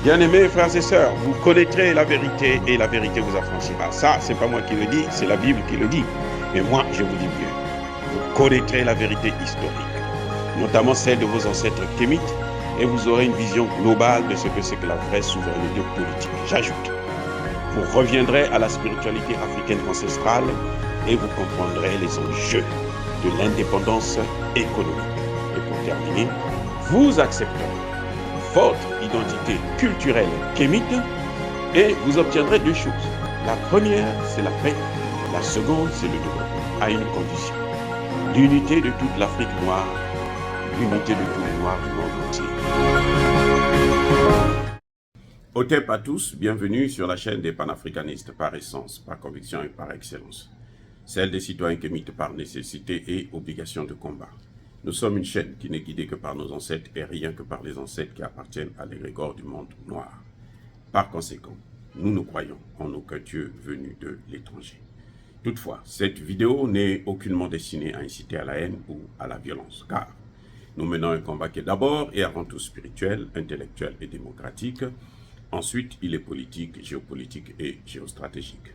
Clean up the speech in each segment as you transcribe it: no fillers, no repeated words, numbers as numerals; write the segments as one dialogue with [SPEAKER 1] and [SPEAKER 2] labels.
[SPEAKER 1] Bien-aimés frères et sœurs, vous connaîtrez la vérité et la vérité vous affranchira. Ça, c'est pas moi qui le dis, c'est la Bible qui le dit. Mais moi, je vous dis mieux. Vous connaîtrez la vérité historique, notamment celle de vos ancêtres kémites, et vous aurez une vision globale de ce que c'est que la vraie souveraineté politique. J'ajoute, vous reviendrez à la spiritualité africaine ancestrale et vous comprendrez les enjeux de l'indépendance économique. Et pour terminer, vous accepterez votre identité culturelle kémite et vous obtiendrez deux choses. La première, c'est la paix. La seconde, c'est le développement, à une condition. L'unité de toute l'Afrique noire, l'unité de tous les Noirs du monde entier. Otep à tous, bienvenue sur la chaîne des panafricanistes par essence, par conviction et par excellence. Celle des citoyens kémites par nécessité et obligation de combat. Nous sommes une chaîne qui n'est guidée que par nos ancêtres et rien que par les ancêtres qui appartiennent à l'égrégore du monde noir. Par conséquent, nous ne croyons en aucun Dieu venu de l'étranger. Toutefois, cette vidéo n'est aucunement destinée à inciter à la haine ou à la violence, car nous menons un combat qui est d'abord et avant tout spirituel, intellectuel et démocratique. Ensuite, il est politique, géopolitique et géostratégique.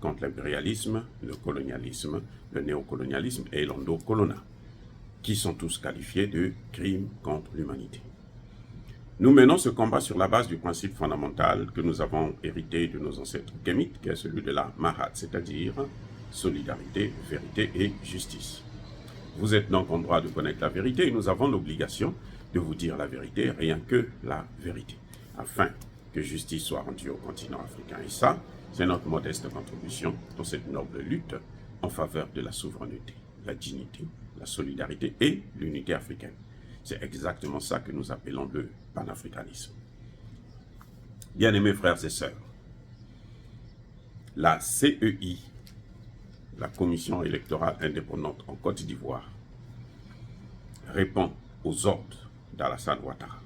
[SPEAKER 1] Contre l'impérialisme, le colonialisme, le néocolonialisme et l'endocolonat, qui sont tous qualifiés de crimes contre l'humanité. Nous menons ce combat sur la base du principe fondamental que nous avons hérité de nos ancêtres kémites, qui est celui de la Mahat, c'est-à-dire solidarité, vérité et justice. Vous êtes donc en droit de connaître la vérité et nous avons l'obligation de vous dire la vérité, rien que la vérité, afin que justice soit rendue au continent africain. Et ça, c'est notre modeste contribution dans cette noble lutte en faveur de la souveraineté, la dignité, la solidarité et l'unité africaine. C'est exactement ça que nous appelons le panafricanisme. Bien-aimés frères et sœurs, la CEI, la Commission électorale indépendante en Côte d'Ivoire, répond aux ordres d'Alassane Ouattara.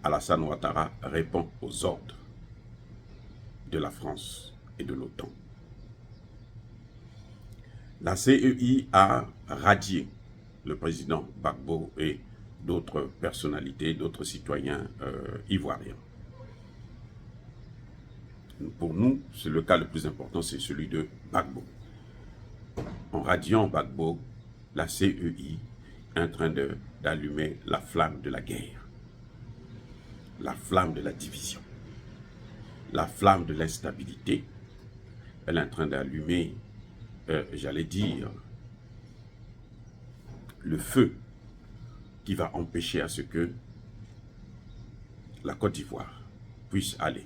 [SPEAKER 1] Alassane Ouattara répond aux ordres de la France et de l'OTAN. La CEI a radié le président Gbagbo et d'autres personnalités, d'autres citoyens ivoiriens. Pour nous, c'est le cas le plus important, c'est celui de Gbagbo. En radiant Gbagbo, la CEI est en train d'allumer la flamme de la guerre, la flamme de la division, la flamme de l'instabilité. Elle est en train d'allumer j'allais dire, le feu qui va empêcher à ce que la Côte d'Ivoire puisse aller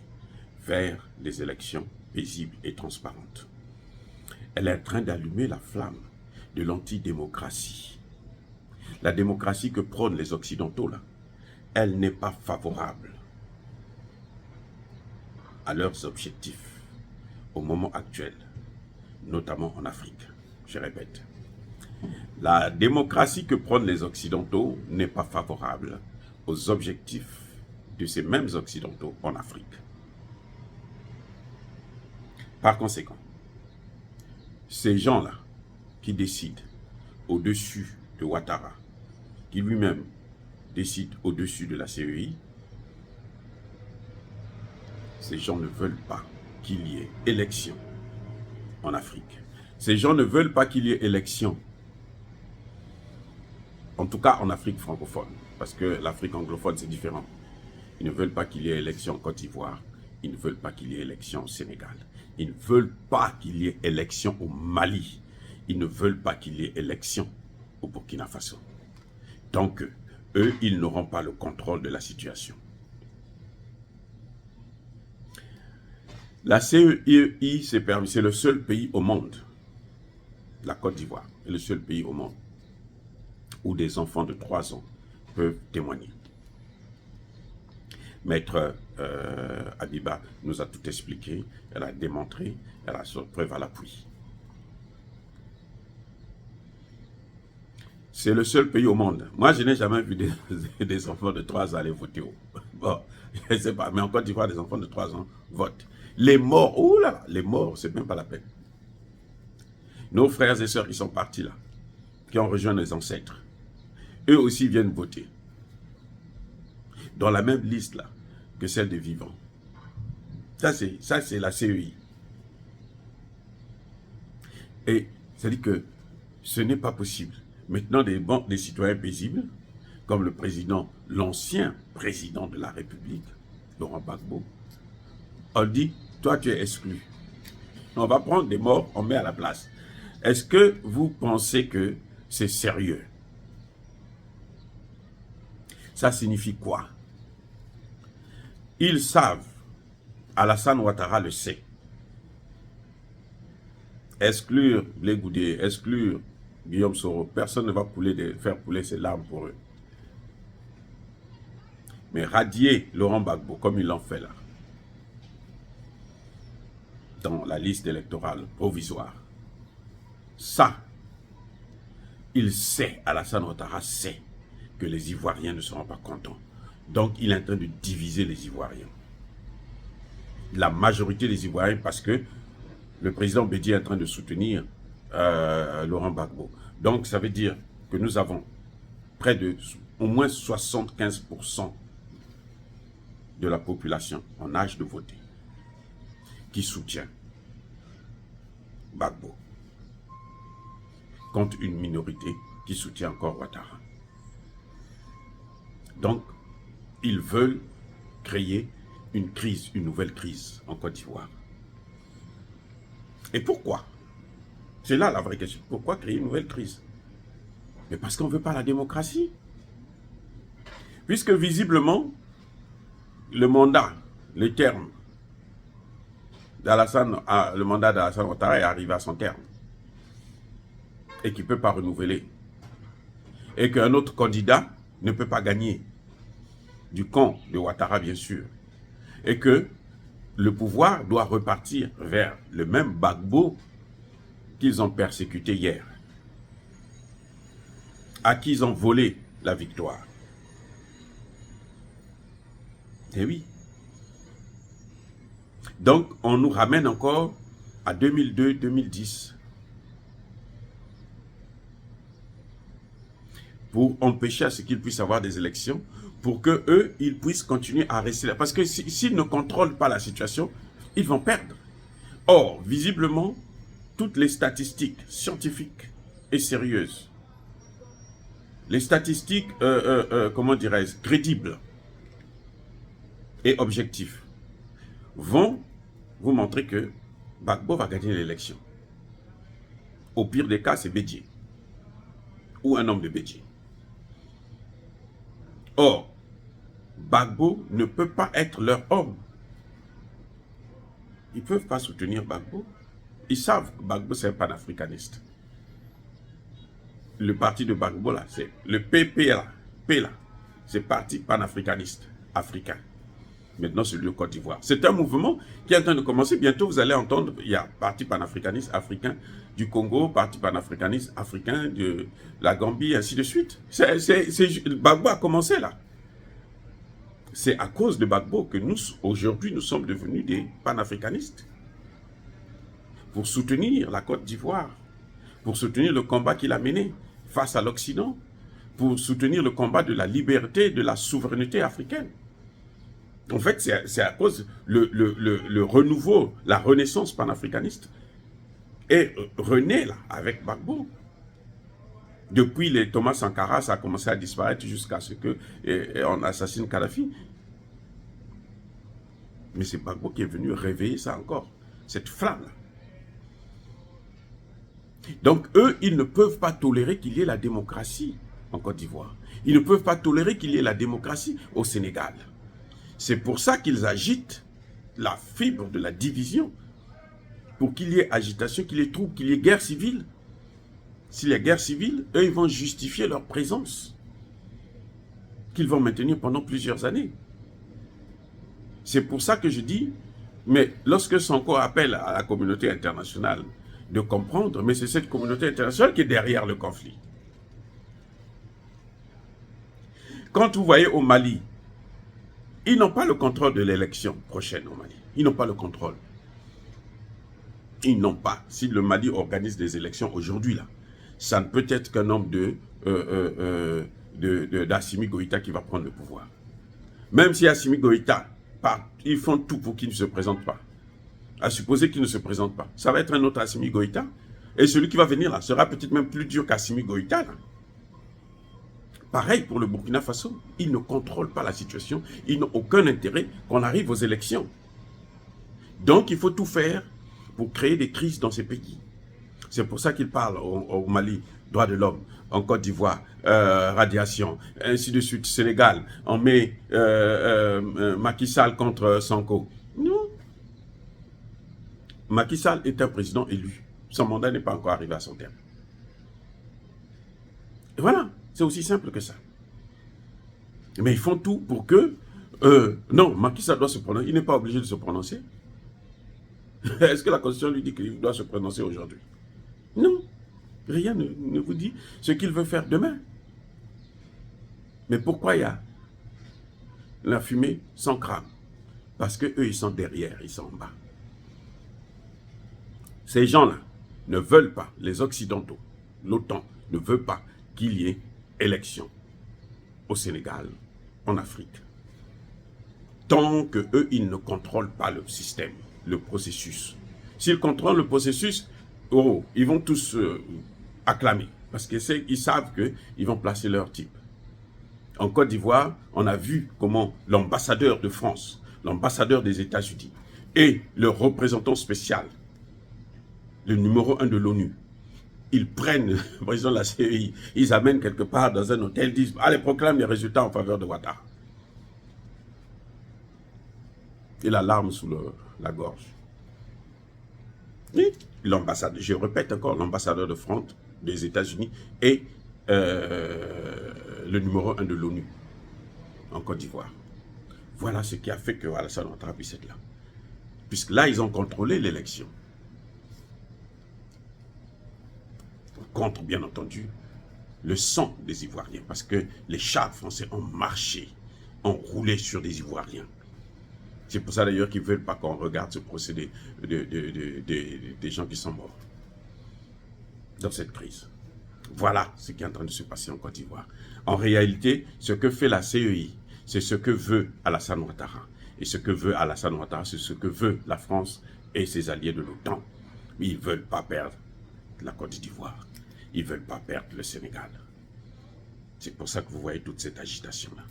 [SPEAKER 1] vers des élections paisibles et transparentes. Elle est en train d'allumer la flamme de l'antidémocratie. La démocratie que prônent les Occidentaux, là, elle n'est pas favorable à leurs objectifs au moment actuel, notamment en Afrique. Je répète, la démocratie que prônent les Occidentaux n'est pas favorable aux objectifs de ces mêmes Occidentaux en Afrique. Par conséquent, ces gens-là qui décident au-dessus de Ouattara, qui lui-même décide au-dessus de la CEI, ces gens ne veulent pas qu'il y ait élection en Afrique. Ces gens ne veulent pas qu'il y ait élection, en tout cas en Afrique francophone, parce que l'Afrique anglophone c'est différent. Ils ne veulent pas qu'il y ait élection en Côte d'Ivoire, ils ne veulent pas qu'il y ait élection au Sénégal, ils ne veulent pas qu'il y ait élection au Mali, ils ne veulent pas qu'il y ait élection au Burkina Faso. Donc, eux, ils n'auront pas le contrôle de la situation. La CEI, c'est le seul pays au monde, la Côte d'Ivoire est le seul pays au monde où des enfants de 3 ans peuvent témoigner. Maître Abiba nous a tout expliqué, elle a démontré, elle a son preuve à l'appui. C'est le seul pays au monde. Moi, je n'ai jamais vu des enfants de 3 ans aller voter. Bon, je ne sais pas, mais en Côte d'Ivoire, des enfants de 3 ans votent. Les morts, oh là là, les morts, c'est même pas la peine. Nos frères et sœurs qui sont partis là, qui ont rejoint les ancêtres, eux aussi viennent voter. Dans la même liste là, que celle des vivants. Ça, c'est la CEI. Et c'est-à-dire que ce n'est pas possible. Maintenant, des citoyens paisibles, comme le président, l'ancien président de la République, Laurent Gbagbo, on dit, toi tu es exclu. On va prendre des morts, on met à la place. Est-ce que vous pensez que c'est sérieux? Ça signifie quoi? Ils savent, Alassane Ouattara le sait, exclure les Goudé, exclure Guillaume Soro, personne ne va faire couler ses larmes pour eux. Mais radier Laurent Gbagbo, comme ils l'ont fait là, dans la liste électorale provisoire, ça, il sait, Alassane Ouattara sait que les Ivoiriens ne seront pas contents. Donc, il est en train de diviser les Ivoiriens. La majorité des Ivoiriens, parce que le président Bédi est en train de soutenir Laurent Gbagbo. Donc, ça veut dire que nous avons près de au moins 75% de la population en âge de voter qui soutient Gbagbo, contre une minorité qui soutient encore Ouattara. Donc, ils veulent créer une crise, une nouvelle crise en Côte d'Ivoire. Et pourquoi? C'est là la vraie question. Pourquoi créer une nouvelle crise? Mais parce qu'on ne veut pas la démocratie. Puisque visiblement, le mandat, le terme d'Alassane, le mandat d'Alassane Ouattara est arrivé à son terme. Et qu'il ne peut pas renouveler. Et qu'un autre candidat ne peut pas gagner. Du camp de Ouattara, bien sûr. Et que le pouvoir doit repartir vers le même Gbagbo qu'ils ont persécuté hier, à qui ils ont volé la victoire. Eh oui. Donc, on nous ramène encore à 2002-2010 pour empêcher à ce qu'ils puissent avoir des élections, pour qu'eux, ils puissent continuer à rester là. Parce que s'ils ne contrôlent pas la situation, ils vont perdre. Or, visiblement, toutes les statistiques scientifiques et sérieuses, les statistiques, comment dirais-je, crédibles et objectives, vont vous montrer que Gbagbo va gagner l'élection. Au pire des cas, c'est Bédié, ou un homme de Bédié. Or, Gbagbo ne peut pas être leur homme. Ils ne peuvent pas soutenir Gbagbo. Ils savent que Gbagbo, c'est un panafricaniste. Le parti de Gbagbo, là, c'est le PP, là, P, là, c'est parti panafricaniste, africain. Maintenant, c'est le Côte d'Ivoire. C'est un mouvement qui est en train de commencer. Bientôt, vous allez entendre, il y a parti panafricaniste africain du Congo, parti panafricaniste africain de la Gambie, ainsi de suite. Gbagbo a commencé là. C'est à cause de Gbagbo que nous, aujourd'hui, nous sommes devenus des panafricanistes. Pour soutenir la Côte d'Ivoire, pour soutenir le combat qu'il a mené face à l'Occident, pour soutenir le combat de la liberté, de la souveraineté africaine. En fait, c'est à cause le renouveau, la renaissance panafricaniste est rené là, avec Gbagbo. Depuis les Thomas Sankara, ça a commencé à disparaître jusqu'à ce qu'on assassine Kadhafi. Mais c'est Gbagbo qui est venu réveiller ça encore, cette flamme-là. Donc eux, ils ne peuvent pas tolérer qu'il y ait la démocratie en Côte d'Ivoire. Ils ne peuvent pas tolérer qu'il y ait la démocratie au Sénégal. C'est pour ça qu'ils agitent la fibre de la division. Pour qu'il y ait agitation, qu'il y ait trouble, qu'il y ait guerre civile. S'il y a guerre civile, eux, ils vont justifier leur présence. Qu'ils vont maintenir pendant plusieurs années. C'est pour ça que je dis, mais lorsque Sonko appelle à la communauté internationale de comprendre, mais c'est cette communauté internationale qui est derrière le conflit. Quand vous voyez au Mali, ils n'ont pas le contrôle de l'élection prochaine au Mali. Ils n'ont pas le contrôle. Ils n'ont pas. Si le Mali organise des élections aujourd'hui, là, ça ne peut être qu'un homme d'Assimi Goïta qui va prendre le pouvoir. Même si Assimi Goïta ils font tout pour qu'il ne se présente pas. À supposer qu'il ne se présente pas. Ça va être un autre Assimi Goïta. Et celui qui va venir là sera peut-être même plus dur qu'Assimi Goïta. Là. Pareil pour le Burkina Faso. Ils ne contrôlent pas la situation. Ils n'ont aucun intérêt qu'on arrive aux élections. Donc il faut tout faire pour créer des crises dans ces pays. C'est pour ça qu'ils parlent au Mali, droits de l'homme, en Côte d'Ivoire, radiation, ainsi de suite, Sénégal, on met Macky Sall contre Sanko. Non. Macky Sall est un président élu. Son mandat n'est pas encore arrivé à son terme. Et voilà, c'est aussi simple que ça. Mais ils font tout pour que... non, Macky Sall doit se prononcer. Il n'est pas obligé de se prononcer. Est-ce que la Constitution lui dit qu'il doit se prononcer aujourd'hui? Non. Rien ne vous dit ce qu'il veut faire demain. Mais pourquoi il y a la fumée sans crâne? Parce qu'eux, ils sont derrière, ils sont en bas. Ces gens-là ne veulent pas, les Occidentaux, l'OTAN, ne veut pas qu'il y ait élection au Sénégal, en Afrique. Tant qu'eux, ils ne contrôlent pas le système, le processus. S'ils contrôlent le processus, oh, ils vont tous acclamer. Parce qu'ils savent qu'ils vont placer leur type. En Côte d'Ivoire, on a vu comment l'ambassadeur de France, l'ambassadeur des États-Unis et le représentant spécial, le numéro 1 de l'ONU, ils prennent le président de la CEI, ils amènent quelque part dans un hôtel, disent, allez, proclame les résultats en faveur de Ouattara. Et la larme sous la gorge. L'ambassadeur, je répète encore, l'ambassadeur de France, des États-Unis et le numéro 1 de l'ONU en Côte d'Ivoire. Voilà ce qui a fait que Alassane Ouattara puisse être là. Puisque là, ils ont contrôlé l'élection. Contre, bien entendu, le sang des Ivoiriens. Parce que les chars français ont marché, ont roulé sur des Ivoiriens. C'est pour ça d'ailleurs qu'ils ne veulent pas qu'on regarde ce procédé des gens qui sont morts dans cette crise. Voilà ce qui est en train de se passer en Côte d'Ivoire. En réalité, ce que fait la CEI, c'est ce que veut Alassane Ouattara. Et ce que veut Alassane Ouattara, c'est ce que veut la France et ses alliés de l'OTAN. Ils ne veulent pas perdre la Côte d'Ivoire. Ils ne veulent pas perdre le Sénégal. C'est pour ça que vous voyez toute cette agitation-là.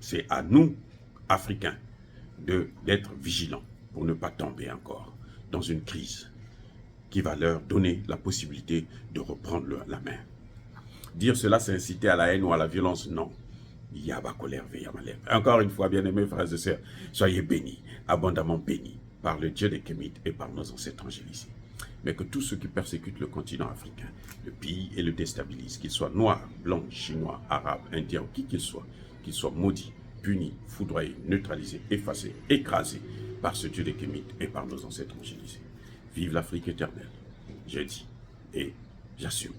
[SPEAKER 1] C'est à nous, Africains, d'être vigilants pour ne pas tomber encore dans une crise qui va leur donner la possibilité de reprendre la main. Dire cela, c'est inciter à la haine ou à la violence, non. Encore une fois, bien-aimés frères et sœurs, soyez bénis, abondamment bénis par le Dieu des Kémites et par nos ancêtres angélisés. Mais que tous ceux qui persécutent le continent africain, le pillent et le déstabilisent, qu'ils soient noirs, blancs, chinois, arabes, indiens, qui qu'ils soient maudits, punis, foudroyés, neutralisés, effacés, écrasés par ce Dieu des Kémites et par nos ancêtres angélisés. Vive l'Afrique éternelle, j'ai dit et j'assume.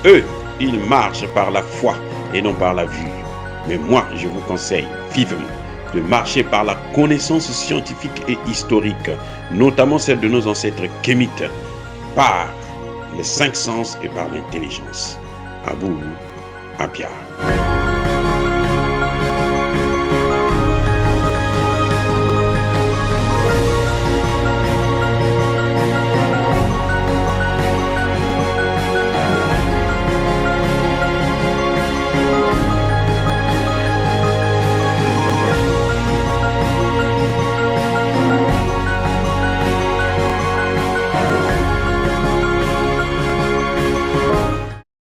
[SPEAKER 1] Eux, ils marchent par la foi et non par la vue. Mais moi, je vous conseille vivement de marcher par la connaissance scientifique et historique, notamment celle de nos ancêtres kémites, par les 5 sens et par l'intelligence. Abou Abia.